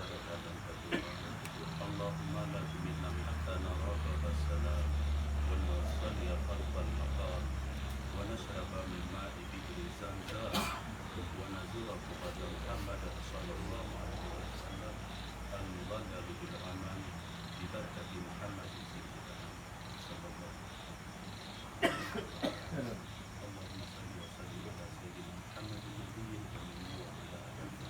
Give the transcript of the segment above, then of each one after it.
ركعة كثيرة. اللهم لا تمنا حتى نرى باب السلام ونصلي خلف المقام ونشرب من ماء بئر زمزم ونزور قبر محمد صلى الله عليه وسلم المظلل بالغمام ببركة محمد سيدنا صلى الله عليه وسلم. اللهم صل وسلم على سيدنا محمد النبي الأمي وعلى آله.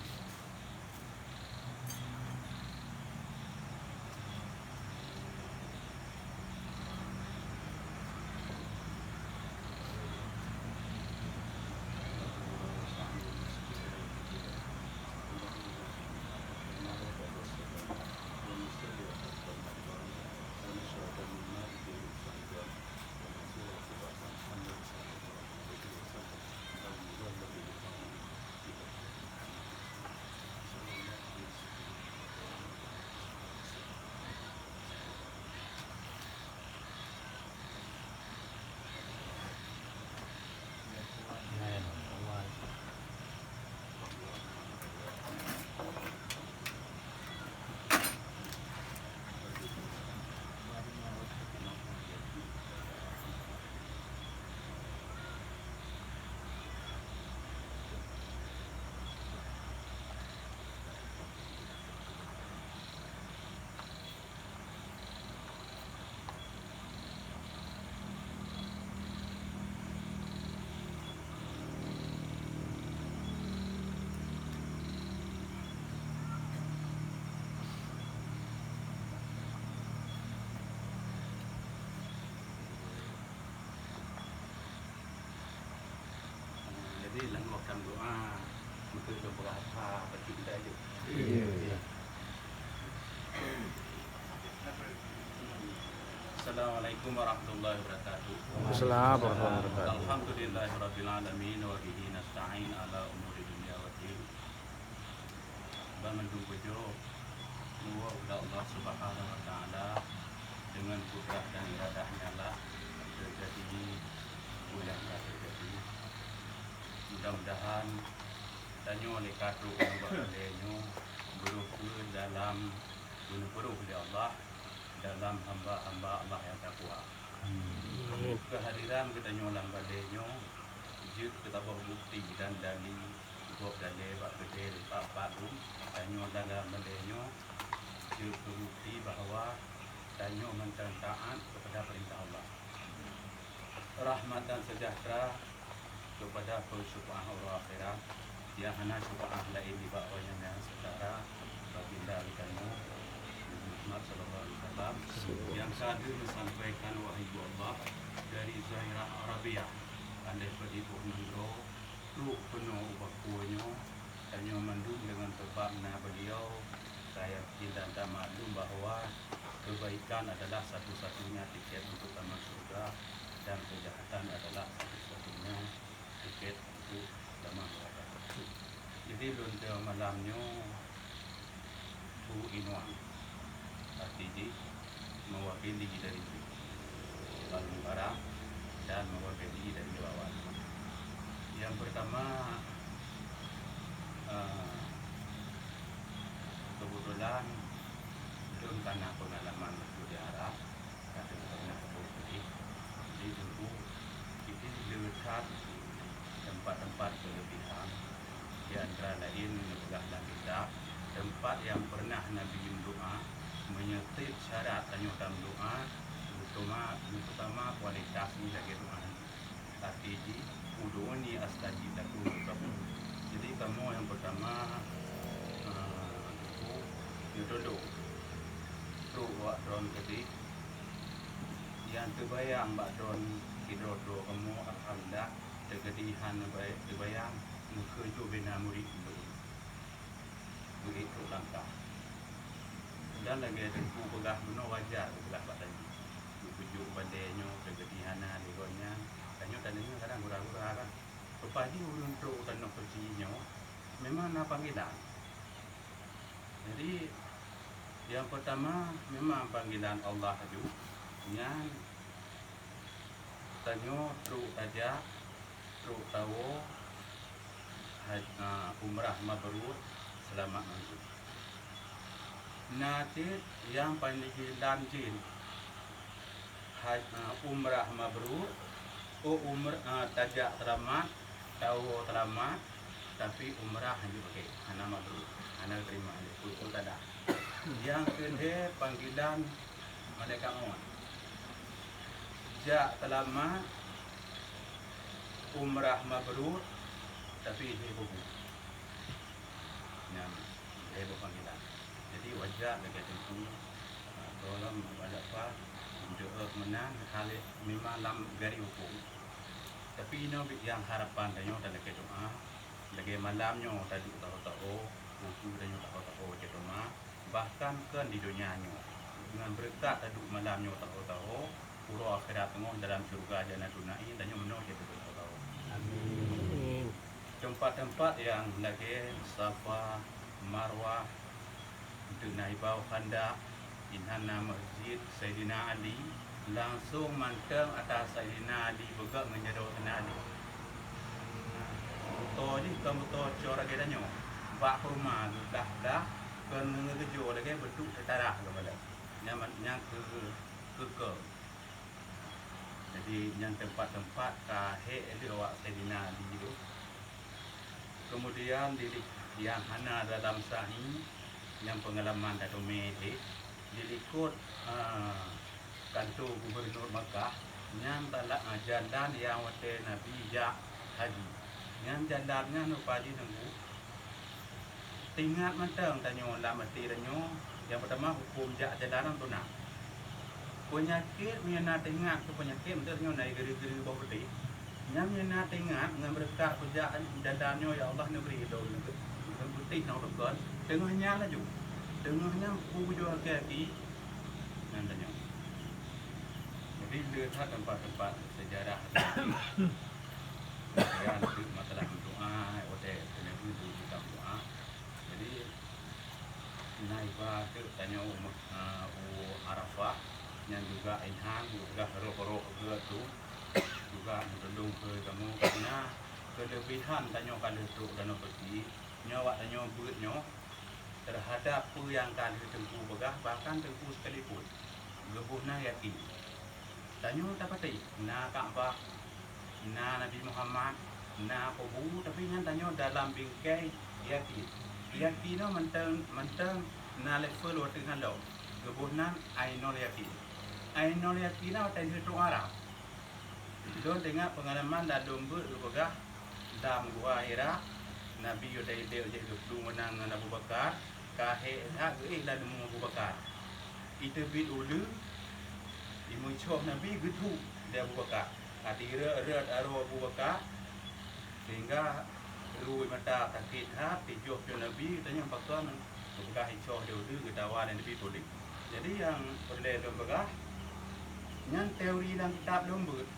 Jadi lakukan doa untuk beberapa bagi kita itu. Assalamualaikum warahmatullahi wabarakatuh. Assalamualaikum warahmatullahi wabarakatuh. Alhamdulillahirabbil alamin wa bihi nasta'in ala umuri dunya waddin. Bangun bejo muwa Allah Subhanahu wa taala dengan kudrat dan iradahnya lah terjadi yang terjadi. Mudah-mudahan tanyo oleh katu orang berukur dalam guna-guna oleh Allah dalam hamba-hamba Allah yang takwa. Kehadiran kita nyolang badanyo jut kita bawa bukti dan dari buat dalil bak bedel pak padum tanyo dalam badanyo jut bukti bahawa tanyo mentaat kepada perintah Allah. Rahmat dan sejahtera kepada syufaat Allah akhirat yang hanya syufaat lain di bawahnya yang secara baginda kamu Muhammad sallallahu alaihi wasallam yang hadir menyampaikan wahyu Allah dari Zahirah Arabia andai pedipu mendro lu penuh bakunya hanya mendung dengan tebaknya beliau saya yakin dan maklum bahwa kebaikan adalah satu-satunya tiket untuk taman surga dan kejahatan adalah satu-satunya tiket untuk taman neraka. Jadi lonte malamnya Bu Inuan artinya mewakili dari Bandung Barat dan mewakili dari Jawa. Yang pertama kebetulan belum karena pengalaman di Arab kata pernah berpergi di dulu itu lewat tempat-tempat kelebihan di antara lain negara kita tempat yang pernah Nabi doa menyetip syarat tanyukan doa terutama kualitas menjaga doa tapi di udoni astajib lakum. Jadi kamu yang pertama duduk buat drone tadi yang terbayang mbak drone hidro kamu alhamdulillah tergedihan baik terbayang muka itu bina murid begitu langkah dan lagi ada pegah benar wajar belah pak tadi bujuk badannya tergedihan legonya tanya kadang gurau-gurau kan pepadi untuk tanah percinya memang nak panggilan. Jadi yang pertama memang panggilan Allah itu yang tanyo teruk aja teruk tahu umrah mabrur selamat manzur. nanti yang paling lanjut umrah mabrur, tajak selamat, tahu selamat, tapi umrah hanya pakai hana mabrur, hana terima itu tak ada. Yang kedua panggilan mereka mohon, jak selamat, umrah mabrur, tapi dia buku, yang dia panggilan. Jadi wajar bagi tentu dalam ada apa untuk menang hal memang dalam garis hukum. Tapi ini yang harapan danyo dan lagi doa, lagi malamnya tadi tahu nanti danyo tahu cuma bahkan kan di dunianya dengan berkat tadi malamnya tahu pura akhirat tengok dalam surga jannah dunai danyo menang kita tahu. Amin. Tempat-tempat yang lagi Safa, Marwah, Naibau Khandak, Inhana Masjid Sayyidina Ali, langsung manteng atas Sayyidina Ali bergerak menjadi Ali. Betul ni kan betul cara kita nyo. Bak rumah dah kan ngejo lagi bentuk tertarah kepada. Yang ke. Jadi yang tempat-tempat kahe elok Sayyidina Ali itu. Kemudian di yang hana dalam sahi yang pengalaman Dato' Mehdi dilikut kantor Gubernur Makkah yang telah jalan yang waktu Nabi Jak Haji yang jalannya nupadi nunggu tinggal mentang tanyo lah mesti tanyo yang pertama hukum Jak jalanan tu nak penyakit mina tinggal tu penyakit mentang tanyo naik geri-geri bawah putih yang mina tinggal dengan berkat pujaan jalannya ya Allah negeri itu putih nak berkat tengahnya lah juga tengahnya pujuan kaki nantinya. Jadi lihat tempat-tempat sejarah yang itu masalah doa, hotel, itu kita doa. Jadi naik ke tanya Arafah yang juga Inhan juga roh-roh itu juga mendung ke kamu karena kelebihan tanya kalau itu dan pergi nyawa tanya buatnya terhadap apa yang kali tempuh begah bahkan tempuh sekalipun gebuhna yakin tanya dapat na Ka'bah na Nabi Muhammad na kubu tapi yang tanya dalam bingkai yakin no mentang na level dengan lo gebuhna ainol yakin na tanya itu Arab don dengar pengalaman dalam begah dalam gua Hira Nabi yudai dia jadi menang dengan Abu Bakar kahe hak dah demu Abu Bakar itu bid ulu imucoh Nabi gitu dia Abu Bakar adira aro Abu Bakar sehingga lui mata takit hak tijuh ke Nabi tanya bakar Abu Bakar icoh dia ulu ketawa dan Nabi tulis jadi yang perle Abu Bakar yang teori dalam kitab lembut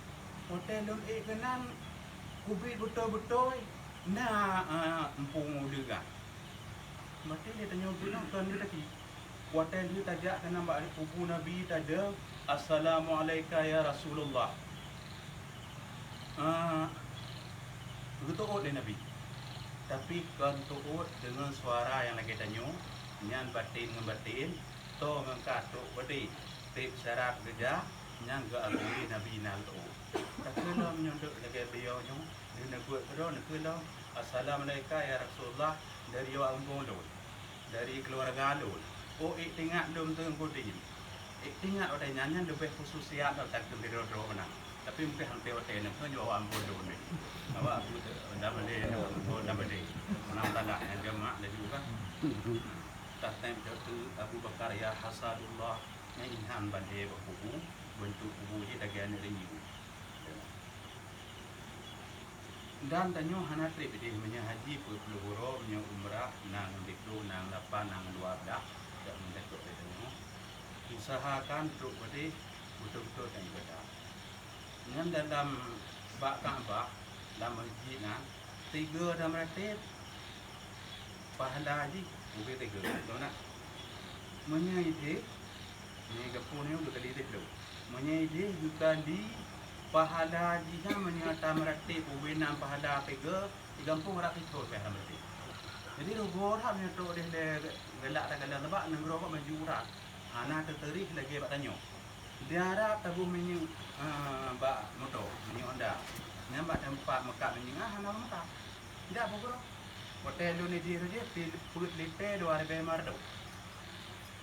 hotel lum kenan kubit betul-betul na empung juga. Mati dia tanya bilang kan dia tadi. Hotel dia tajak kena mbak kubu Nabi tada Assalamualaikum ya Rasulullah. Begitu oleh Nabi. Tapi kan tuut dengan suara yang lagi tanya, nyan batin dengan batin, to ngangkat tu badi, tip syarat kerja, nyan ke agui Nabi nal tu. Tapi kalau menyondok lagi beliau nyo, dia nak buat terus nak kena Assalamualaikum ya Rasulullah dari orang pondok, dari keluarga lu. Oh, tengok dom tu kodin. Tengok ada nyanyian lebih khususiat atau tak kembali doa mana. Tapi mungkin hampir hotel nak kena orang pondok ni. Awak aku dah balik, dah balik. Mana tak yang jemaah lagi bukan. Tak tempat tu Abu Bakar ya Hasadullah yang inhan bandai buku bentuk buku je dagian ringi. Dan tanya hana trip dia punya haji peluru punya umrah nang diklu nang 8 nang 12 dak mendekut dia tanya usahakan untuk beri betul-betul yang benar dengan dalam bak Ka'bah dalam masjid nang 3 dalam ratib pahala haji bukan 3 tahu nak menyaidi ni gapune udah kali dia tu menyaidi juga di pahala jika menyata merati ubinam pahala pega digampung rakyat terus ya merati. Jadi rogo dah punya tu dia gelak tak gelak sebab nang rogo maju dah. Ana tertarik lagi bak tanyo. Dia ada tabu menyu bak motor, menyu Honda. Nampak tempat mekak menyu ana mekak. Tidak pokok. Hotel lu ni dia put lite 2 mar tu.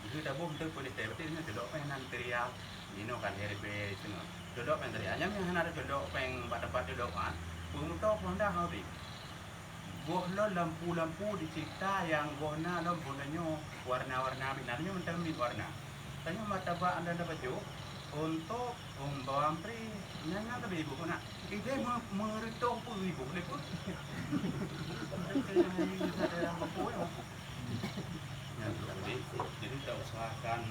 Itu dah bom tu put lite betul ni kedok penan teriak. Ino kan herbe sino. Kedok pen teriak. Yang hana ada kedok peng bak tempat kedok kan. Motor Honda habis. Gohlo lampu-lampu dicipta yang gohna lampunanyo warna-warna binarnya mentermit warna. Tanya mata ba anda dapat baju untuk bawang pri nanya ke ibu nak. Ide meretoh pun ibu boleh pun. Jadi kita usahakan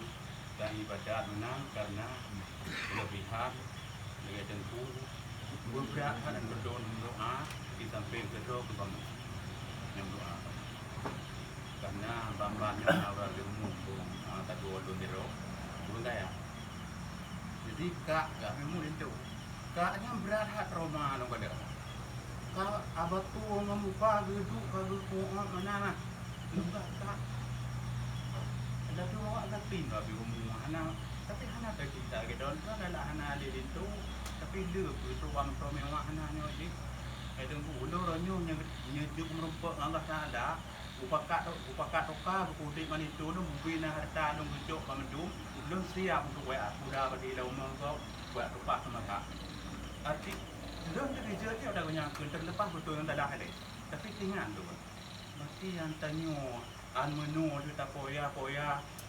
dan ibadat menang karena kelebihan dengan tentu berat dan berdoa di samping kedua kebangun yang doa karena bambang yang awal ilmu tak dua dulu bukan kaya jadi kak gak ilmu itu kaknya berat hat Roma dong pada kak abad tu ngamuka geduk kagak kuat mana nah enggak kak ada tu awak tak pin babi ilmu hana tapi hana tak kita gitu kan ada hana di itu tapi dia itu wang promewah hana ni wajib ada ulo ronyo nyejuk merumpuk Allah Taala upakat toka berkutik manitu nu bina harta nu gujuk pamendum belum siap untuk wa kuda badi lau mengko buat tupak semaka arti belum kerja dia dah banyak terlepas betul yang dah ada tapi tinggal tu mesti yang tanyo an menu tu tak poya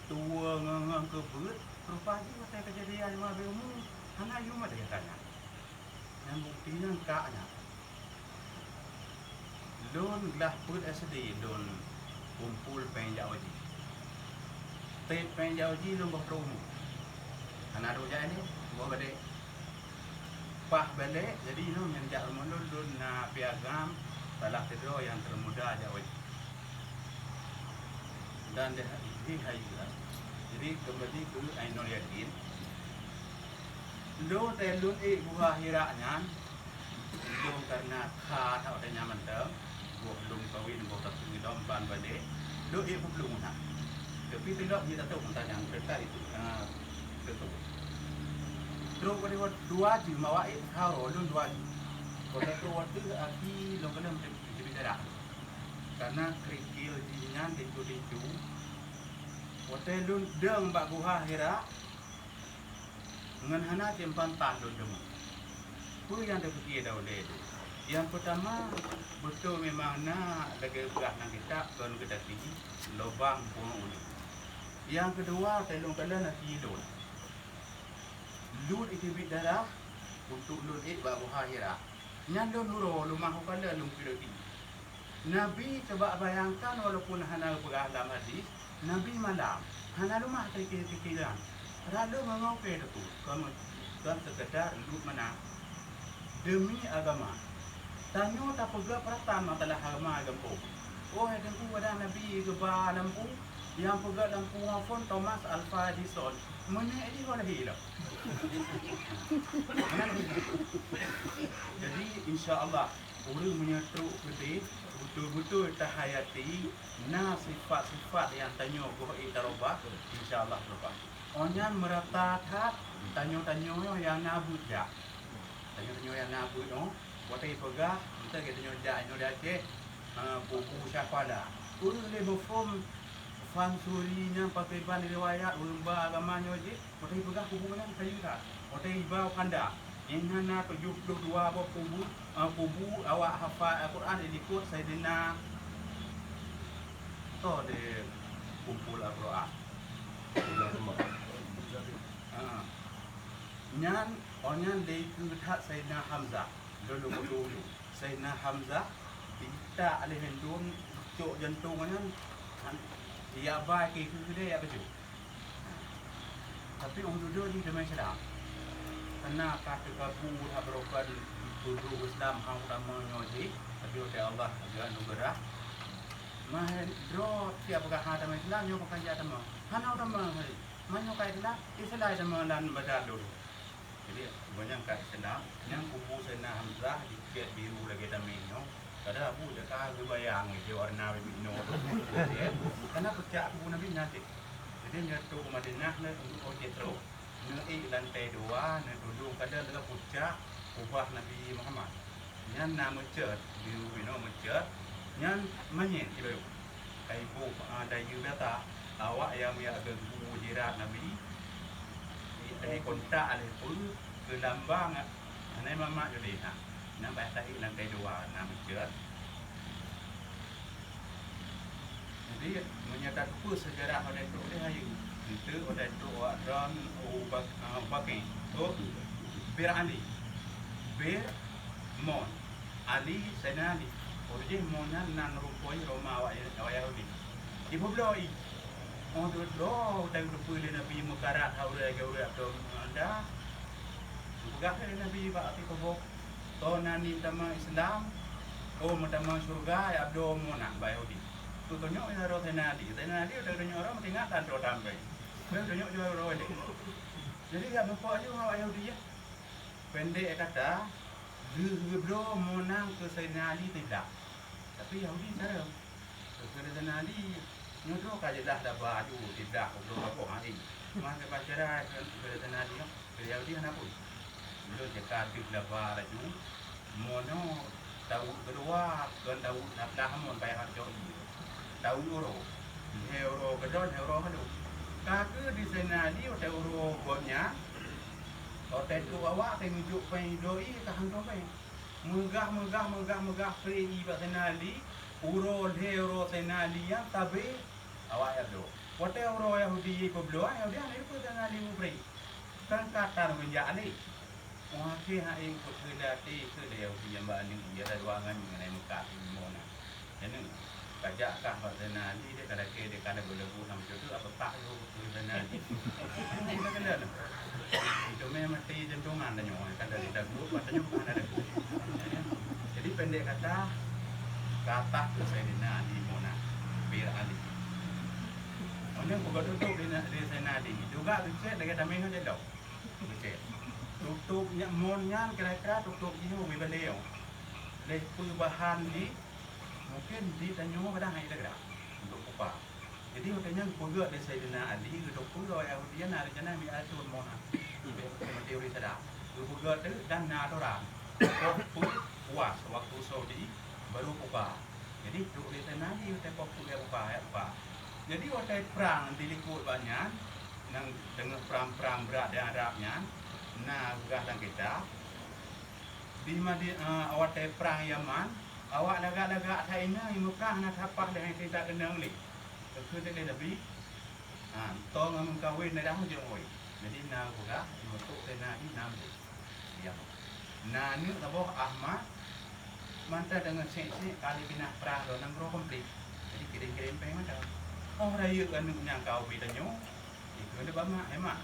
tua ngang ke beut rupanya masa kejadian mah ilmu hana yu mah dia tanya yang buktinya kaknya Lon lah put SD lon kumpul penjau ji. Tep penjau ji lon boh romu. Anak roja ni boh bade. Pah balik jadi no menjak lon na piagam salah kedua yang termuda Jawa ji. Dan dia hai. Jadi kembali ke Ainul Yakin. Lon telun buah hiraknya. Lon karena kha thau ada nyaman dah. Buat lung kawin buat tak pergi dalam ban balik, dok ia pun belum nak. Tapi tidak dia tahu tentang yang kereta itu, betul. Terus pada 2 jam awak kau lung 2 jam. Kalau tu waktu aki lung kena berbicara. Karena kerikil jinya itu. Waktu lung deng bak buah hira, ngan hana tempan tah lung demu. Pun yang terfikir dah oleh itu. Yang pertama betul memang nak lagi berat nak kita kan kita tinggi lubang buang ulu. Yang kedua telung kala nak tidur. Lut itu bit darah untuk lut babu hahira. Nyandon nuro lumah kala lung piroti. Nabi coba bayangkan walaupun hana berah dalam hadis, Nabi malam hana rumah fikir-fikiran. Lalu mengapa itu? Kamu kan sekedar lut mana demi agama. Tanyo tak pegak peratan matalah harma gempo. Oh hidupku ada Nabi geba lampu yang pegak lampu hafon Thomas Alfa Edison. Mana ini kau lagi lah. Jadi insya-Allah orang menyatu gede betul-betul tahayati na sifat-sifat yang tanyo ko itarobah insya-Allah berubah. Onyan merata tat tanyo-tanyo yang nabut ya. Tanyo-tanyo yang nabut no. Watai pegah, kita kita nyoda ke buku syafada. Urus le mafhum fansurinya pakai ban riwayat ulama agamanya je. Watai pegah hubungan kayu tak. Watai ibau kanda. Inna 72 kubu awak hafal Al-Quran ikut Sayyidina to de kumpul Al-Quran. Nyan onyan de kutat Sayyidina Hamzah. Dulu Sayyidina Hamzah kita alih hendun cok jantungnya dia baik ke dia apa tu tapi orang duduk di dalam Islam karena kata kabu habrokan dulu Islam hang utamanya je tapi oleh Allah agak anugerah mah dro siapa kah dalam Islam nyo bukan jatuh mah hana utama mana kah Islam dan badal dulu. Jadi banyak kat Islam yang kubu Sayyidina Hamzah diket biru lagi daminyo Kada Abu Jaka bayang dia warna bino tu. Karena pecah Abu Nabi nanti. Jadi nyatu ke Madinah ni untuk ojek terus. Ni lantai 2, ni duduk kada lega pucak ubah Nabi Muhammad. Nyan nama cer, bino mecer. Nyan menyen kilo. Kai bu dayu beta awak yang agak bu jirat Nabi. Ini kontak alih pun ke lambang. Anai mama jadi nak. Nampak tadi lantai 2 nama cer. Jadi menyatakan apa sejarah pada itu dia hayu. Itu pada itu dan bagi tu Bir Ali, Bir Mon Ali Senali. Origin Monan nan rupoi Roma awak Yahudi. Ibu beloi. Oh tu dan rupoi Nabi Mukarat haura gaura tu anda. Bukan Nabi Pak Tikobo. Tonani tama Islam. Oh tama surga ya abdo Mona Yahudi. Tu tonyok ya roh Senali udah tonyok orang tingatan tu tambai. Dia tonyok jual roh ni. Jadi enggak bapak je awak Yahudi ya. Pendek kata, bro monang ke Senali tidak. Tapi Yahudi cara. Ke Senali nyodro kaje dah baju tidak bro apa hari. Masa pacaran ke Senali ke Yahudi anak pun. Belum cakap dah baju. Mono tahu kedua kan tahu nak dah mon bayar jauh. Tahu euro kedon euro hadu. Kakak di sana di euro godnya. Hotel tu awak tenjuk pai doi tahan tu pai. Megah free ba sana di euro sana di yang tabe awak ya do. Hotel euro Yahudi ko blo ya dia ni ko sana di free. Kan katar menjadi. Wah ke hai ko kedati ke Yahudi yang ba ni dia ada ruangan mengenai muka mona. Jadi kajak kah pasana ni dia kada ke dia kada berlebu sama tu apa tak tu pasana ni. Ini kan dah. Itu memang mati jantungan dah nyoy kan dari dagu patanya bukan ada. Jadi pendek kata ke Sayyidina Ali Mona Bir Ali. Orang bukan tutup di sana di juga tu lagi tamai kan dia dah. Okey. Tutupnya monnya kira-kira tutup ini mau beli yo. Leh perubahan ni mungkin di Tanjung kadang hai dah untuk upah. Jadi makanya pegak dari Sayyidina Ali untuk pegak Yahudi nak rencana mi atur mona. Teori sedap. Pegak tu dan nak orang. Puas waktu Saudi baru upah. Jadi tu di sana di tempat upah. Jadi waktu perang dilikut banyak nang dengan perang berat dan Arabnya. Nah, gah dan kita di awak perang Yaman. Awak lagak-lagak China yang Mekah nak tapah dengan kita kenang ni.คือได้Nabi. Tong ngam kawin dah je oi. Jadi na buka untuk tena ni nam. Ya. Na ni tabo Ahmad manta dengan sek-sek kali pindah perang do nang ro komplit. Jadi kirim-kirim peng ada. Oh raya kan nyang kau bidanyo. Itu ada bama emak.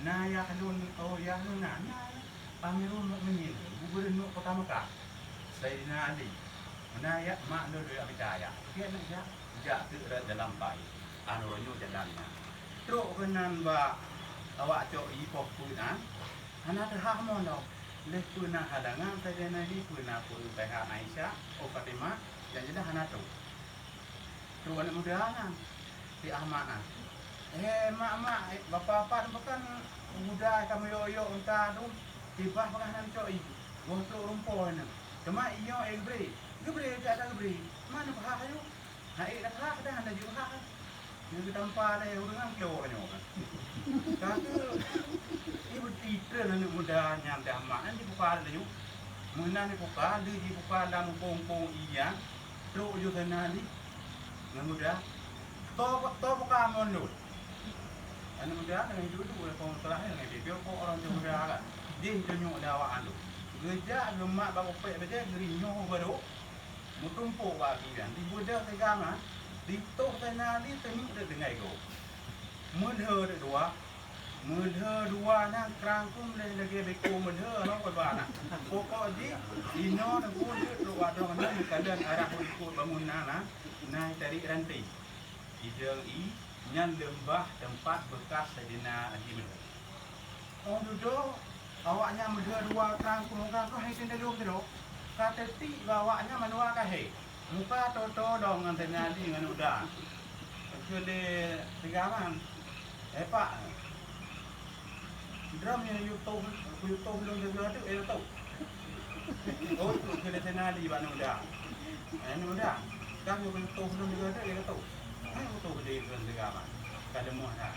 Na ya halun oh ya halun na. Amirul Mukminin, gubernur kota Mekah. Sayyidina Ali. Menaya mak lu dia percaya. Dia nak jak tu dalam pai. Anu ronyo jalannya. Truk kenan ba awak cok i pok punan. Ana dah hamon dah. Leh puna hadangan Sayyidina Ali puna pun pihak Aisyah, Fatimah yang jelah ana tu. Truk anak muda kan. Si Ahmad. Mak bapa bukan muda kami yo entah tu. Tiba makanan cok i. Wah truk rumput ni. Cuma iyo beri. Geberi tak ada geberi. Mana bahah ayu? Hai dah bahah dah ada juga bahah. Ni tanpa ada urang kilo kan yo kan. Kata ibu titer nak muda nyam dah mak nanti buka ada yo. Muna ni buka, di buka dalam pong iya. Truk yo sana ni. Nang muda. To buka mon dulu. Anu muda dengan dulu pong terakhir dengan dia pun orang tu muda kan. Dia tunjuk dawaan tu. Gejak lemak baru pek betul gerinyo baru mutumpuk bagi kan di budak tegama di tok sana di tengik dah dengai go mudhe dua nang krangkum lagi beko mudhe no ko ba nak pokok di ino nang pun tu ada mana kadang arah ikut bangun nana naik dari rantai ideng i nyan lembah tempat bekas Sayyidina Ali. Oh duduk awaknya mudhe dua krangkum hai sendiri tu. kata ti bawanya manua kahe. Muka toto dong ngan tenali ngan udah. Kele tigaman. Pak. Drum yang YouTube belum juga tu tahu. Oh, kele tenali banu udah. Anu udah. Kan YouTube belum juga ada tahu. Ai tahu dia kan tigaman. Kada mau dah.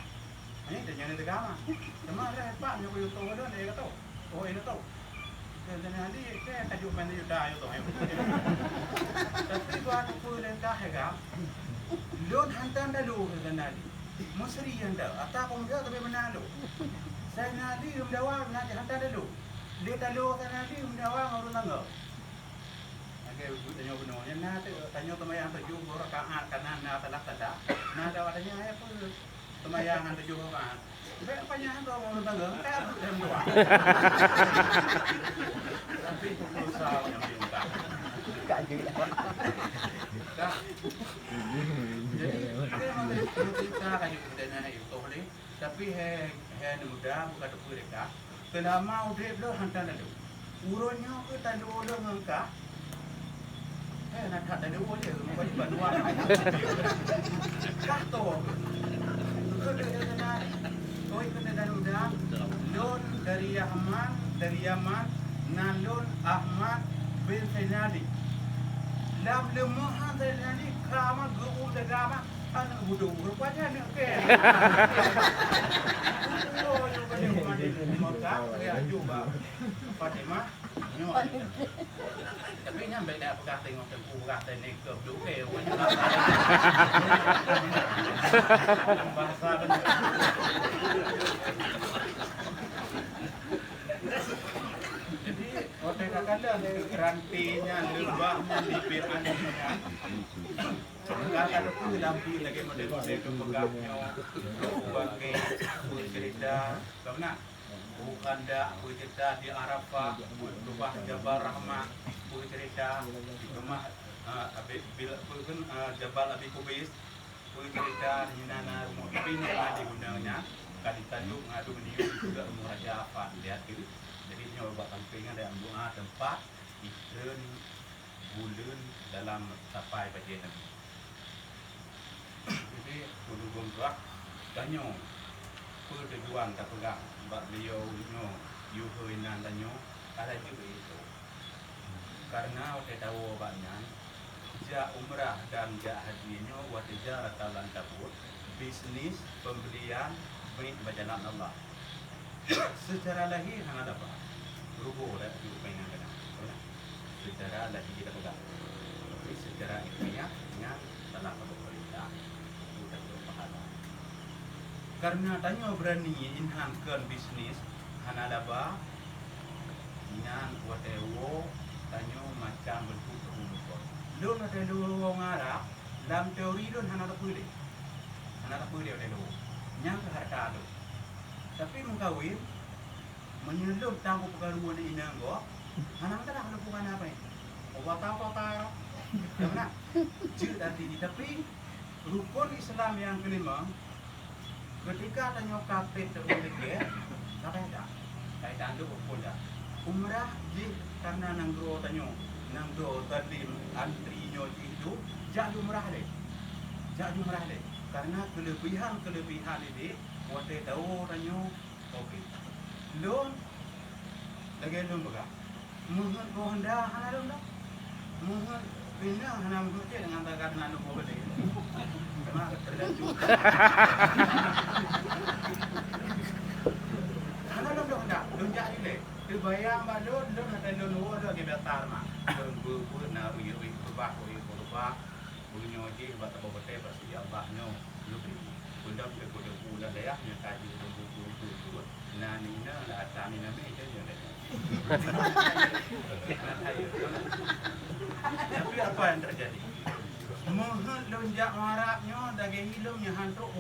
Ini ternyata tigaman. Kemana Pak yang YouTube ada dia tahu. Oh, ini tahu. Jadi saya tajuk mana juga itu tu. Tapi buat apa lentah hega? Lon hantar dulu ke nadi. Mesri yang dah. Atau kemudian tapi mana lu? Saya nadi umdawa nak hantar dulu. Dia tahu saya nadi umdawa ngurus tangga. Okey, tanya benar. Yang nanti tanya temayang tajuk rakaat kanan na talak tada. Na ada adanya apa? Temayangan tajuk rakaat. Baik panjang tu ngurus tangga. Tak ada dua. Tapi susah yang minta. Kak juga. Tak. Jadi kita kayu kita nak itu boleh. Tapi he muda bukan tu mereka. Selama udah belum hantar dulu. Urutnya ke tanda orang engkau. Nak tak tanda orang je. Macam bantuan. Kah tu. Kita nak. Kau ikut tanda muda. Lon dari Yaman. Nalun Ahmad bin Sainadi. Lam lemuhan Sainadi kama guru dagama anak budu rupanya nak ke. Oh, you boleh maka dia juga Fatimah nyo. Tapi nyampe dah pegang tengok tempu kata ni ke duk ke bahasa benar. Hotel kadang rantinya, lebahnya, bibir anaknya. Kadang tu lampi lagi model-model tu pegangnya, sebagai cerita, karena bukan dah cerita di Arafah, rumah Jabal Rahmah, cerita di rumah Jabal Abi Kubais, cerita di mana rumah pindah ada gunanya, kali tanduk ngadu meniup juga rumah Raja Afan lihat itu. Jadi nyoba sampingan ada doa tempat ikan bulan dalam tapai bagian Nabi. Jadi kudu gerak tanyo pertujuan tak pegang bab beliau nyo yuheunan tanyo ada juga itu. Karena kita tahu banyak ja umrah dan ja hajinya wa tijaratan lan tabur bisnis pembelian berjalan Allah. Secara lahir hang ada apa? Rubuh dah hidup dengan kena. Secara lahir kita pegang. Tapi secara ilmiah nya dalam perintah kita berpahala. Karena tanya berani inhankan bisnis hang ada apa? Inan whatever tanya macam bentuk rumah. Lun ada dua orang Arab dalam teori lun hang ada pilih. Hang ada pilih ada dua. Yang harta tu. Tapi mengkawin menyelum tangguh perkaruan ini nanggo, anak tak ada hubungan apa ni? Obat apa? Karena cerita tadi. Tapi rukun Islam yang kelima, ketika tanya kafir terboleh, tak ada. Tak ada tu rukun dah. Umrah je karena nanggo tanya, nanggo tadi antri nyo itu, jadi umrah le. Karena kelebihan ini. Waktu tahu tanya, okey. Lon, lagi lon berapa? Mungkin kau hendak hana lon dah. Mungkin bina hana mungkin dengan takkan hana lon boleh. Cuma tergantung. Hana lon dah hendak, lon jadi le. Terbayang balon, lon ada lon ada kita tarma. Lon berpur na uyu berubah. Bunyo je buat apa betul pasti Allah nyo lebih. Benda boleh pula dah yang kaji buku. Nah ni na ada ni nama itu je. Tapi apa yang terjadi? Mohon lonjak Arabnya daging hilumnya hantuk.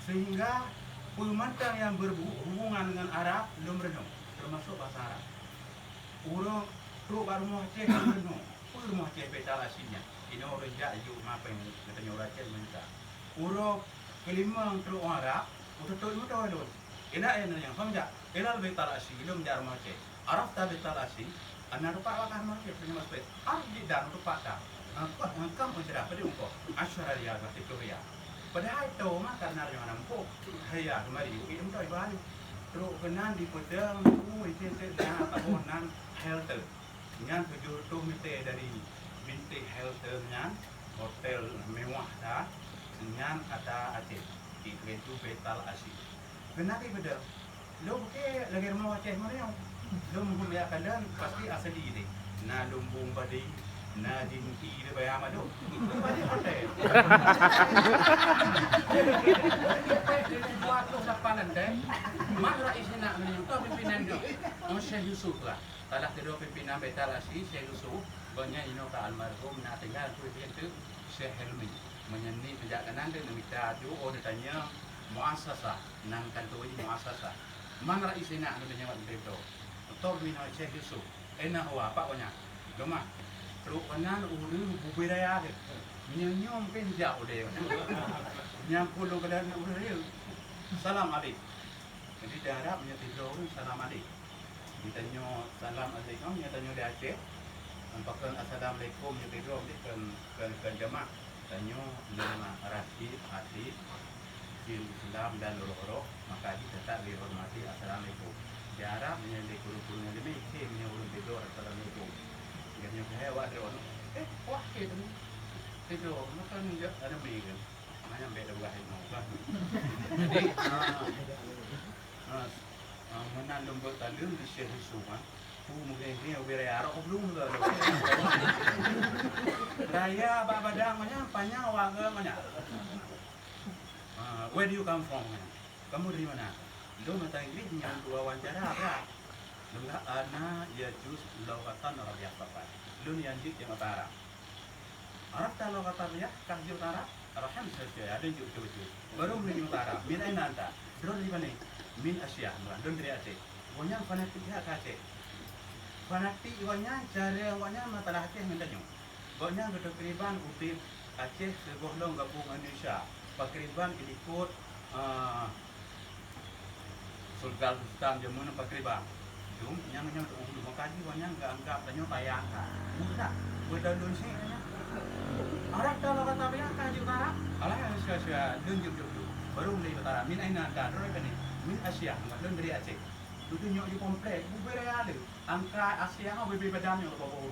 Sehingga pemantang yang berhubungan dengan Arab belum renung, termasuk bahasa Arab. Orang tu baru mau cek renung, mau cek betal aslinya. Ini orang jauh apa yang katanya orang cek minta. Urok kelima terus Arab, betul betul dulu. Ina yang faham tak? Ina lebih talasih, belum jar macam. Arab tak betul asih. Anak rupa wakah marke punya mas pet. Di dan rupa dah. Angkam mencerah pada umpo. Asyara dia berarti Korea. Padahal itu mah karena yang nampu. Haya kemari itu toy balik. Terus kenan di pedang, itu tahunan health. Ngan tujuh tu mite dari binti health ngan hotel mewah dah. Ngan ada Aceh. Itu betal Asyik. Kenapa beda? Lo ke lagi rumah Aceh mana yang? Lo mungkin ya kalian pasti asli ini. Na lumbung badi, na dinti dia bayar madu. Badi hotel. Waktu sapanan deh. Mana isina menyentuh pimpinan dia. Syekh Yusuf lah. Talah kedua pimpinan betal Asyik Syekh Yusuf. Banyak ino ke almarhum na tinggal tu itu Syekh Helmi. Menyanyi sejak kanan dia minta tu orang tanya muasasah nang kantor ini muasasah mana isina anu tanya mak itu tor mina Syekh Yusuf ena huwa apa punya cuma terus kanan urang budaya dia nyonyom kan jauh dia nyampu lo kedan urang dia salam adik jadi darab nya tidur salam adik ditanya salam adik kamu nya tanya dia Aceh ampakan assalamualaikum nya tidur kan jemaah tanya nama Rashid, Atif, Islam dan loro-loro maka tetap dihormati assalamualaikum. Di Arab menyendiri guru-gurunya demi menyendiri urut tidur assalamualaikum. Ganyo kaya wah dia orang wah itu tidur maka enggak ada mikir mana beda wahid mau kan. Jadi menandung bertanding di Syekh Yusuf mungkin ini ubir ya arok belum lah. Raya babadang mana panjang warga mana. Where do you come from? Kamu dari mana? Lo mata Inggris yang dua wawancara apa? Enggak ana ya jus lawatan Arab ya papat. Lo ni anjing yang Arab. Arab kalau kata dia kahjur Arab, Arab saja ada juk juk. Baru ni Arab. Min aina anta? Drone di mana? Min Asia, bukan dari Aceh. Banyak fanatik ya Aceh. Fanatik iwannya cara iwannya matalah Aceh mendanyo. Banyak kedokriban utip Aceh segohlong gabung Indonesia. Pakriban ikut Sultan Sultan Jamun Pakriban. Jum yang untuk makaji iwannya enggak anggap danyo tayang. Mudah. Berdalun sih kayaknya. Arab kalau kata dia kaji utara. Alah sia-sia dun juk. Baru mulai utara. Min aina anta? Roy kan ni. Min Asia, enggak dari Aceh. Itu nyok di komplek, bubere ada. Angka Asia kau bebe badan yang bawa.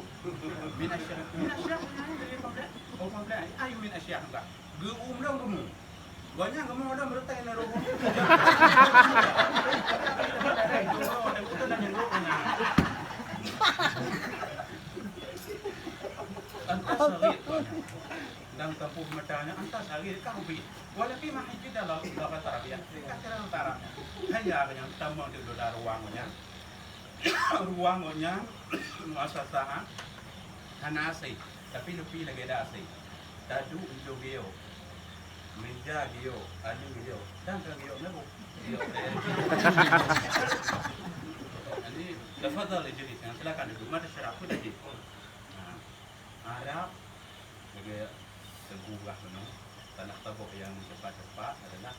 Min Asia dari komplek. Oh komplek. Ayo min Asia enggak. Geum dong kamu. Banyak kamu ada meretai naro. Antas sagit. Dan kampung matanya antas sagit kau bi. Walaupun masih tidak lalu dapat tarabiah. Kacau utara. Hanya yang tambah di dalam ruangnya. Ruangnya muasasah hanasi. Tapi lebih lagi ada asing. Tadu untuk geo. Meja geo, anu geo. Dan geo nak bu. Ini tafadhal ijlis. Silakan duduk. Mari syarah pun lagi. Arab sebagai sebuah penuh tanah tabuk yang cepat-cepat adalah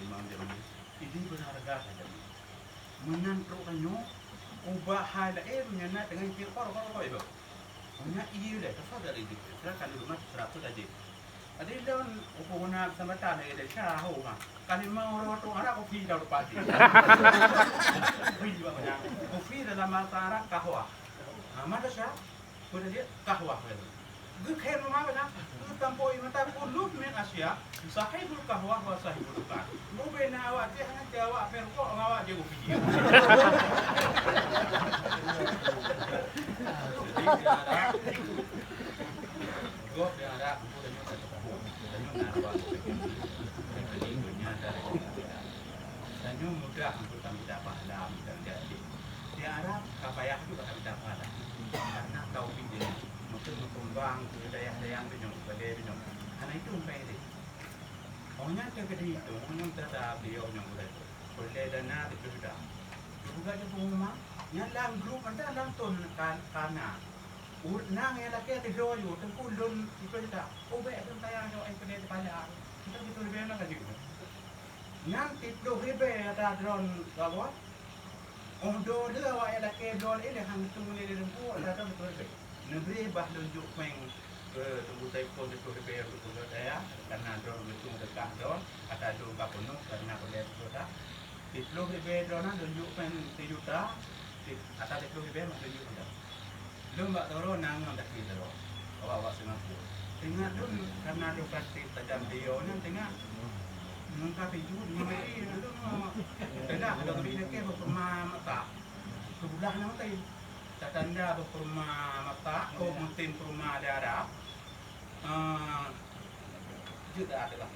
Imam Jamin. Ini berharga saja. Menantukannya ubah hal menyana dengan kira itu. Punya iya dah. Tafadhal ijlis. Silakan duduk. Mari syarah pun lagi. Adik daun hubungan sama tanah ada syahau mah. Kalau mau orang Arab kopi dah pasti. Kopi juga banyak. Kopi dalam bahasa Arab kahwa. Mana syah? Sudah dia kahwa itu. Gukhen mana mana? Tampoi mata pulut min Asia. Sahibul kahwa wa sahibul kan. Mu bena awak dia hanya jawab perko awak dia kopi. Jadi gua dia ada Tanyo mudah untuk kami dapat dalam dan jadi di Arab kapayah juga kami dapat karena kau pinjam mungkin berkembang ke daerah-daerah penyok sebagai penyok karena itu umpamanya orangnya kepada itu orangnya tetap beliau yang boleh dana itu sudah juga di rumah dalam grup ada dalam ton karena nang yang laki ada duaอยู่ทั้งคู่ลุนที่ก็จะโอ้เบะทั้งตายเอาไอ้คนนี้ไปแล้วkita gitu lebih enak aja gitu. Yang tipe ribe ada drone kalau do dia awak yang laki do ni dia hang tunggu ni dia lembu dah dah betul ke. Negeri bah tunjuk peng ke tunggu telefon itu repair tu saya karena do betul dekat do ada do ka penuh karena boleh tu dah. Di peluk repair do na tunjuk peng 3 juta. Atas peluk repair mak tunjuk dah. Lu mbak turun nang dak kita do. Awak Singapura. Tengah tu karena do plastik tajam dia ni tengah nungka piju ni mari tu dah ada lebih dekat berperma mata. Sebelah nama tadi. Tanda berperma mata, mungkin perma darah. Juga ada lah.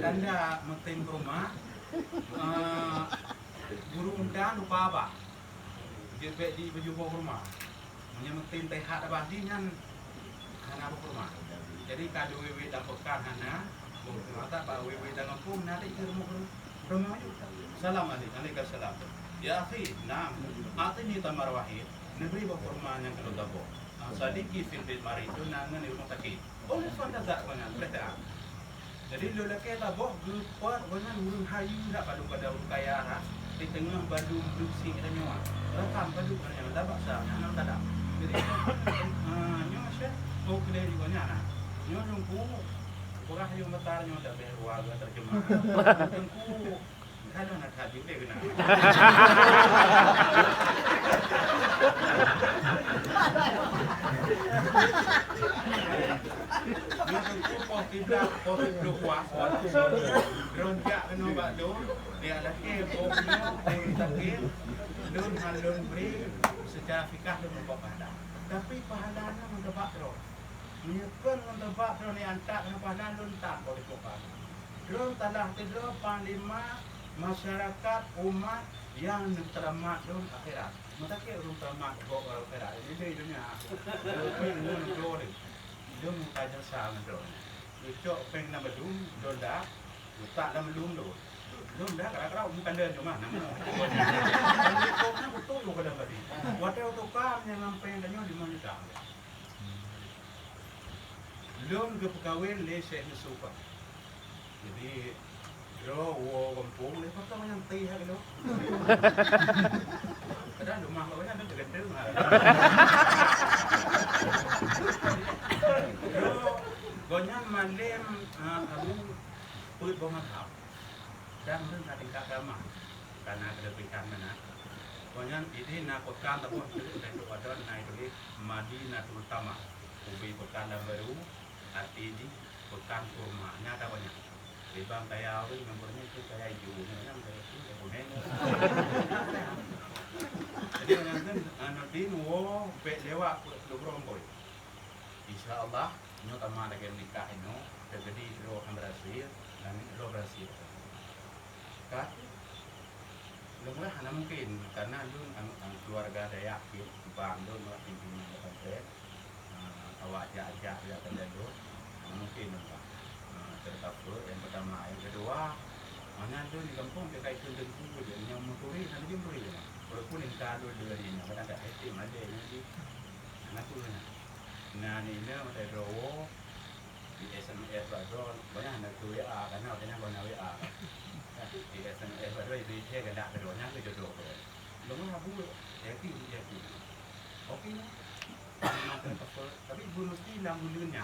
Tanda mungkin perma. Guru undang lupa apa? Dia di baju perma. Punya mungkin tehat apa di kan? Hana perma. Jadi kado wewe dapatkan hana. Mata pak wewe dengan kum nanti ilmu perma itu. Assalamualaikum salam. Ya akhi, naam. Atini tamar wahid. Negeri berforma yang kalau dabo. Sadiki fil bait mari itu nangan ilmu takik. Oleh fanda zat bangan mereka. Jadi lelaki dabo kuat bangan urun hayu dak padu pada kaya ha. Di tengah badu duksi kita nyawa. Rakam badu yang dak baksa yang tak ada. Jadi nyawa syah mau kena juga nyana. Nyawa jungku. Orang yang betar nyawa dak berwarga terjemah. Jungku kalau nak hadir dia kena. Posisi kuat, ronjak kena bakdo, dia laki boknya, takir, lun halun beri, secara fikah dia membawa pahala. Tapi pahalanya mendebak terus. Nyepun mendebak terus ni antak kena pahala lun tak boleh pahala. Lun telah tidur panglima masyarakat umat yang teramat dalam akhirat. Mata ke orang teramat bawa orang akhirat. Ini dia dunia. Dia pun dua ni. Dia muka jasa ngedor. Dia peng nama dum, donda, tak nama dum do. Dum dah kadang-kadang bukan dia cuma nama. Ini kok nak betul juga dah tadi. Walau tu kam yang ngampeng danyo di mana dah. Dum ke pegawai lesek suka. Jadi Yo, kampung ni pasal macam teh hak lo. Kadang rumah kau ni ada gendeng. Yo, gonyan malam aku put bunga tau. Dan tu nak tingkat ramah. Karena ada pikan mana. Gonyan ini nak pekan tapi itu ada naik lagi Madinah utama. Ubi pekan baru, arti ini pekan rumahnya ada banyak. Di bang kaya awal membernya itu kaya hijau, memang kaya itu ya boleh. Jadi mengantar nanti nuo bet lewat lubang boy. Insya Allah nyo tama lagi nikah ino, terjadi lo berhasil dan lo berhasil. Kan? Lumrah hanya mungkin karena lu keluarga ada yakin bang lu malah pimpinan pesantren awak ajak dia terjadi mungkin lah. Terkapur yang pertama, yang kedua, mana tu di kampung dia kait dengan tu dia yang muturi nanti dia muturi je. Walaupun yang kado dia ni, kadang ada hati ada nanti, anak tu ni. Nah ni dia macam rowo di SMS baru banyak anak tu WA, karena orang banyak WA. Di SMS baru di dia kedak keduanya ke jodoh. Lalu aku yakin. Okey. Tapi belum mesti lang bulannya.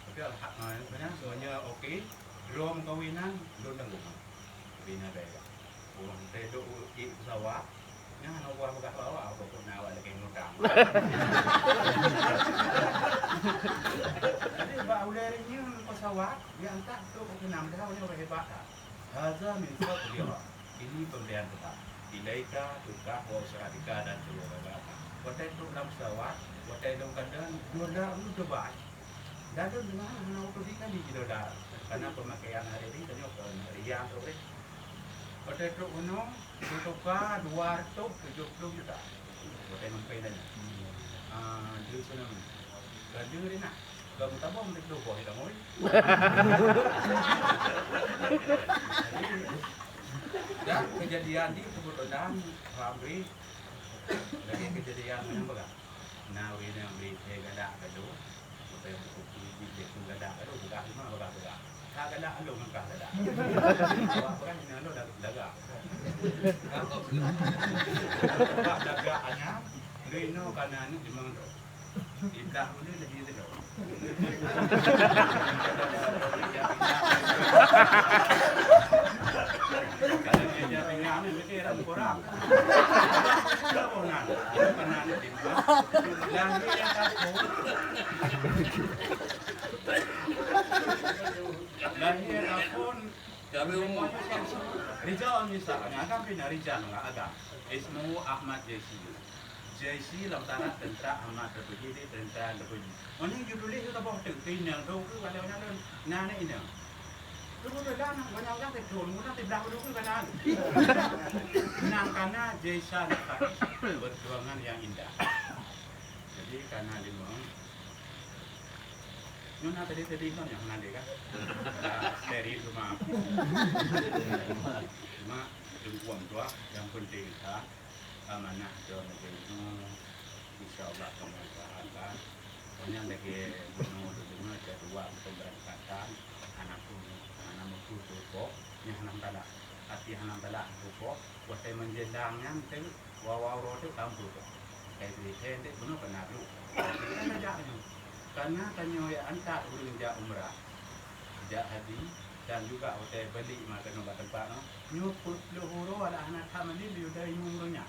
Tapi alhamdulillah semuanya okey. Belum kawinan, belum tanggung. Kawinan dah. Orang tedok di pesawat. Yang nak buat bukan awak, aku pun nak awak lagi ngutang. Jadi bawa ulerinya pesawat, dia angkat tu ke 6 dah, dia orang hebat dah. Haza min fadlillah. Ini pemberian kita. Ilaika tukah wa syarika dan seluruh. Waktu itu dalam pesawat, waktu itu kadang $2 itu terbaik. Dan itu dengan anak otodikan di $2. Karena pemakaian hari ini tadi riang terus. Waktu itu uno tukar $270 juta. Waktu itu mempunyai dia senang. Kerja dia nak. Kamu tak boleh untuk dua kita mau. Dan kejadian di kebetulan Fabri lagi kejadian yang baga. Nawi yang beri gada kado, supaya buku di gada kado buka lima baga. Tak gada lu mengkah gada. Awak kan ini lu dah daga. Pak dagaannya, Rino kanan di mana? Idah boleh lagi tu. Kalau dia jadi ngam ni mesti ada kurang. Kalau orang, itu kanan di mana? Dan dia takut. Dan dia takut. Tapi umum. Rizal misalnya, akan pindah Rizal nggak agak. Ismu Ahmad Jesi. Jesi lautara tentara Ahmad Terpuji di tentara Terpuji. Oh ni judulnya kita bawa tengkin yang tu tu kalau nak nana ini. Tu tu dah nak banyak orang terjun, orang terbelah dulu kan. Nang karena Jesa dapat perjuangan yang indah. Jadi karena lima. Nuna tadi kan yang nanti kan. Seri rumah. Cuma jengkuang tua yang penting kan. Amanah John lagi insyaallah pemerintahan kan punya lagi menurut dengan jadwal pemberangkatan anakku tuh yang hanam tala hati hanam tala tuh waktu menjelangnya itu wawa rote kampung kayak itu benar benar lu karena tanya ya anta uring ja umrah ja haji dan juga waktu beli makan obat tempat nyuput luhuro ada anak kami dia dari umrohnya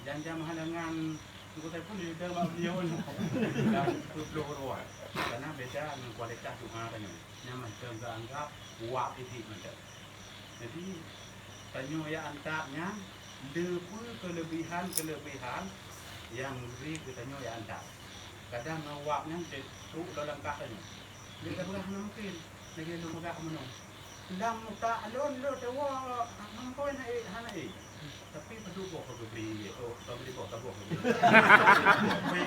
jam-jam halangan kita pun dia mau dia dan luhuro karena beda dengan kualitas doa kan yang macam anggap wap itu macam jadi tanya ya antaknya depu kelebihan yang beri katanya ya antak kadang wapnya itu dalam katanya dia tak boleh mungkin lagi lu megak menung sedang muka alon lu dewa hampo hanai tapi pendukung ke beri oh beri kok tabuk ke beri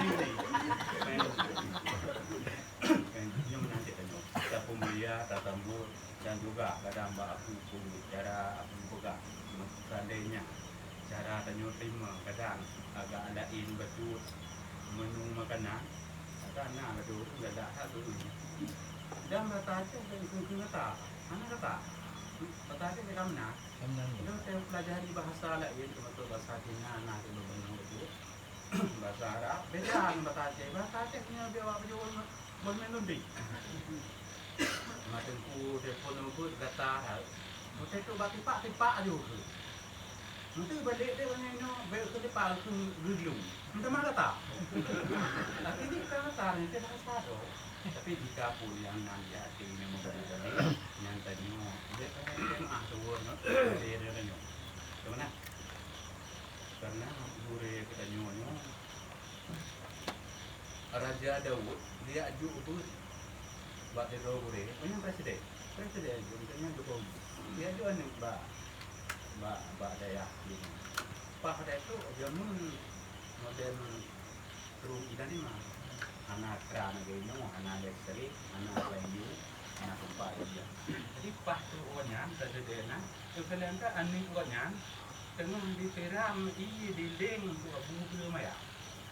yang nanti tanya tak pembelian tak tambur dan juga kadang aku cara aku pegang seandainya cara tanya terima kadang agak lain betul menu makanan karena betul enggak ada satu dan bertanya ke kata mana kata bertanya ke kamu nak itu saya pelajari bahasa lain termasuk bahasa Cina anak itu betul bahasa Arab beda dengan bahasa punya dia apa juga bermenundi macam ku telefon aku kata mesti tu tipak juga mesti balik dia banyak no balik tu tipak tu gulung mesti mana kata tapi ni kata ni dia bahasa tu tapi jika pun yang nanya ini memang yang tadi dia kan turun dia nanya mana karena gure kita nyonya Raja Daud dia ajuk tu buat dia gure punya presiden jadinya Jokowi dia ajuk ni ba daya ini pak ada itu jamun model terus ini mah anak kerana gini anak lestari anak lainnya anak tempat dia jadi pas tu orangnya presiden tu kalian kan anik orangnya tengah diteram di deng buku maya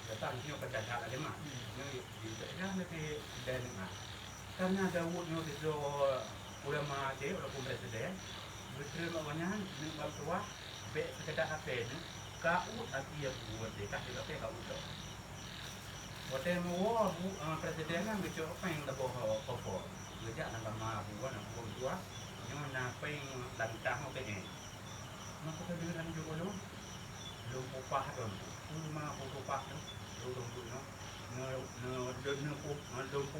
datang dia pencacat aja mah di daerah nanti dan karena Daud ni itu ulama dia walaupun presiden betul maknanya ni bangsa be sekedar apa ni kau dia buat dia tak dia kau tu waktu mau presiden kan gitu apa yang tak boh kopor kerja nak lama buat nak buat tua yang nak peng lantang apa ni maka tu dengan juga lu upah tu rumah upah tu lu no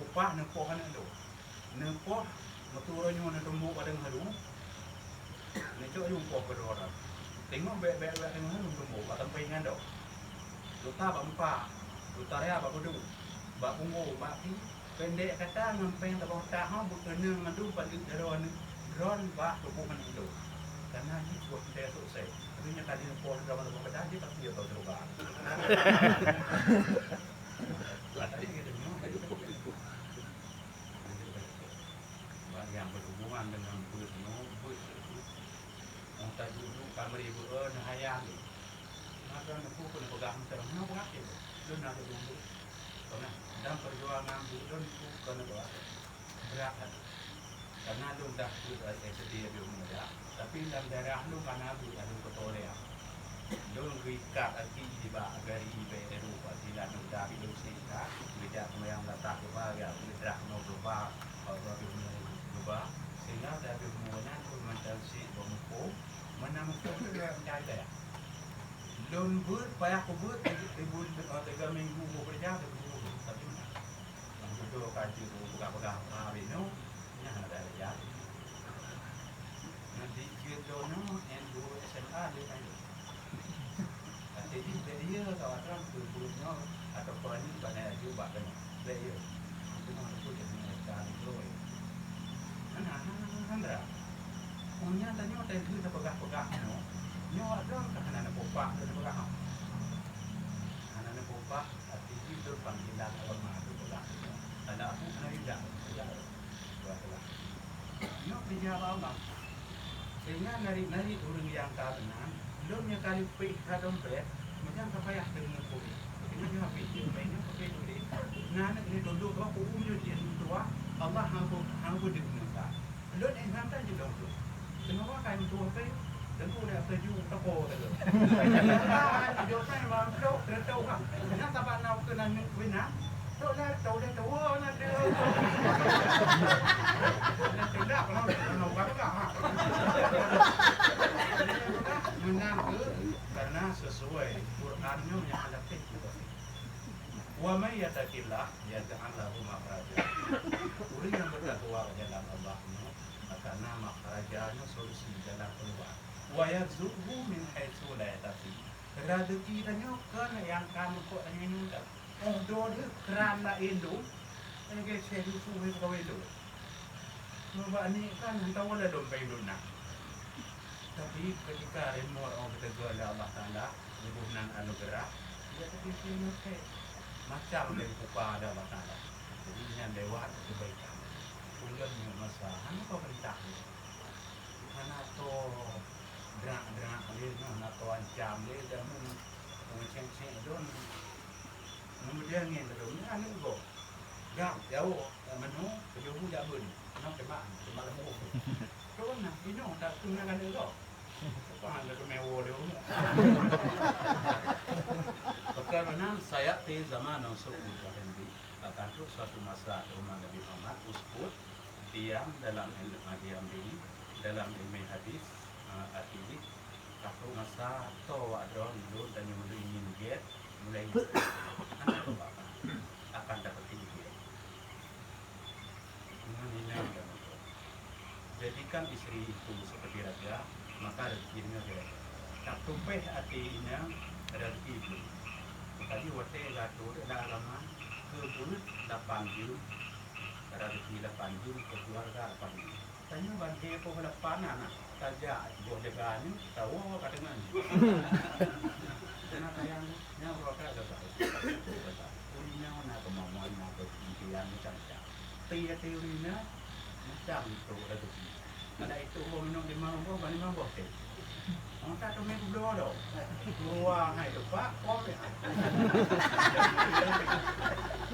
upah no pohon tu no poh motornya no tumbuh pada halu ni tu yung poh berora tengok bek tengok lu tumbuh kat tempingan tu lu tak bampa lu taria ba kudu ba pungo ba ki pendek kata ngampeng tak botak ha bukan ngadu pada drone ba tubuhan itu karena ini buat dia selesai. Tapi tadi pun dalam beberapa dia pasti dia tahu coba. Tadi kita yang berhubungan dengan orang tadi dulu kami ibu hayang. Maka aku pun pegang terus nak buat itu. Lu nak tunggu. Karena dalam perjuangan itu itu kena buat berat. karena lu dah sedia muda, tapi dalam daerah lu karena lu ada kotor ya. Lu ikat lagi di bawah dari Peru, tidak muda itu sehingga tidak yang letak lupa ya, tidak mau lupa atau lupa sehingga dari semuanya tu macam si bangku, mana mungkin tu dia menjaga ya. Lu buat, payah aku buat, ibu 3 minggu bekerja, tapi yang itu kaji buka-buka hari ni, yang ada ya. Nanti kita no, NU SMA dia kan. Jadi dia kalau orang berbunyi atau perannya pada juga kan, dia itu mana tu jadi macam itu. Anda, punya tanya tanya tu dah pegah-pegah no, nyawa orang kan anak popak tu pegah. Anak popak, arti itu panggilan orang tu pegah. Ada aku nak tidak, pegah. Nyawa kerja apa? Sehingga nari orang yang kanan, belum yang kali pergi ke dompet, macam apa yang dengan kopi. Dengan yang apa itu, banyak kopi tu deh. Nak ni dulu tu aku umur dia tua, Allah hampu di dunia. Belum yang hantar je dong tu. Kenapa kain tua tu? Tentu dia terju teko tu. Jawab memang tu tertahu kan. Nak tak nak kena wina. Tahu dah nak dia. Tidak kalau nak menang karena sesuai Qurannya yang ada fikir. Wa may yattaqillah yaj'al lahu makhraja. Orang yang bertakwa dalam Allah karena makhrajanya solusi jalan keluar. Wa yarzuqhu min haitsu la yahtasib. Rezekinya kan yang kamu kok ini dah. Oh doa kerana Indo, ini ke sedu suwe kau itu. Sebab ni kan tahu ada dompet dona. Tapi ketika remor orang bertegur Allah Taala, hubungan anugerah, dia terkini macam dari kupa ada Allah Taala. Jadi yang lewat kebaikan. Kemudian masalah, apa perintah ni? Mana to derang dia, mana to ancam dia, dan ceng-ceng don. Kemudian ni terus ni anu go. Gam jauh menu jauh jabun. Nak cemak lembu. Tuan nak ini tak tuna kan itu. Tuan ada mewo dia. Karena saya di zaman Rasul Muhammad akan tu suatu masa rumah Nabi Muhammad usbut diam dalam diam ini dalam ilmu hadis artinya satu masa atau ada dulu dan yang ingin get mulai akan dapat tinggi. Jadikan istri itu seperti raja, maka rezekinya dia. Tak tumpah artinya rezeki itu. Tadi waktu gatu dah lama kebun 8 jam, rezeki 8 jam, keluarga 8 jam. Tanya bagi apa berlapan anak saja buat jagaan tahu apa dengan. Kenapa yang berapa ada baik? Urinya mana kemauan apa impian macam-macam. Teorinya macam itu rezeki. Ada itu orang minum di mana bani mana boleh. Orang tak tu memang belum ada. Keluar hai tu pak, kau ni.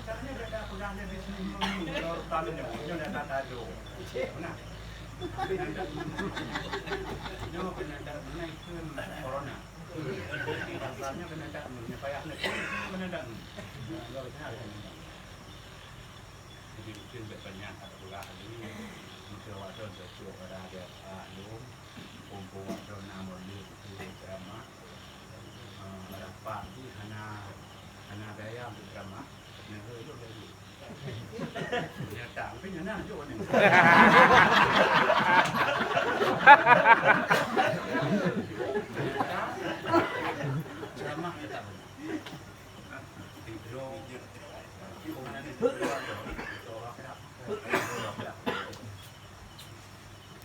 Caranya dia dah pernah ada bisnes minum kalau tanahnya punya dah tak ada. Mana? Nyo kena dah menaikkan corona. Rasanya kena dah menyepayah nak kena dah. Kalau kena ada. Jadi mungkin banyak atau bukan ini. Mungkin waktu itu ada alum, kumpul waktu nama dia itu drama. Merapat di hana gaya drama. Yang itu dari. Ya tak, tapi nyana je ni. Drama kita. Video. Mana ni?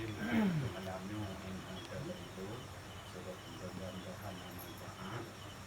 Jadi